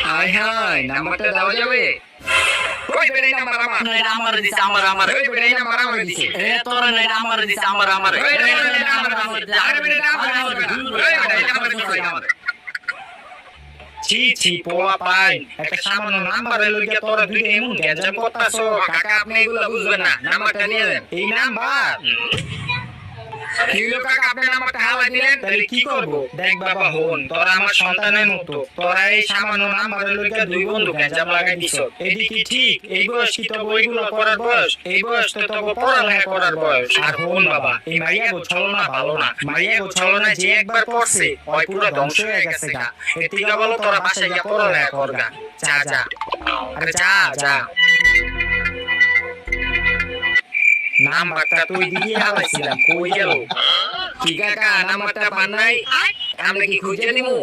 High high নাম্বারটা দেওয়া যাবে? ওই বেড়ে নাম্বার আমার এটা আমার দিছে আমার ওই বেড়ে নাম্বার আমার দিছে এ তোর না এটা আমার দিছে আমার ওই বেড়ে নাম্বার আমার দিছে আরে বেড়ে নাম্বার আমার দিছে ওই বেড়ে নাম্বার দিছে ছি ছি পোলা পাই একটা সামান্য নাম্বারের লইয়া তোরা দুইটা এমন গ্যাঞ্জাম করতাছো কাকা আপনি এগুলো বুঝবেন না নাম্বারটা নিয়ে নেন এই নাম্বার কি হলো কাকা আপনি নাম্বারটা হাওয়া দিলেন তাহলে কি করব দেখ বাবা হন তোরা আমার সন্তানের মতো তোরা এই সামান্য নাম্বারের লইয়া দুই বন্ধু গ্যাঞ্জাম লাগাই দিছো এদিকে ঠিক এই বয়স কি তো বইগুলো করার বয়স এই বয়স তো তোকে পড়ালেখা করার বয়স আর হন বাবা এই মাইয়া গো ছলনা ভালো না মাইয়া গো ছলনা যে একবার পড়ছে ওই পুরো ধ্বংস হয়ে গেছে গা এর থেকে বলো তোরা বাসায় গিয়ে পড়ালেখা কর গা যা যা আরে যা যা নাম্বারটা তুই দিয়ে হারাইছিলাম কই গেল কি কাকা নাম্বারটা পান নাই আমরা কি খুঁজে নিমু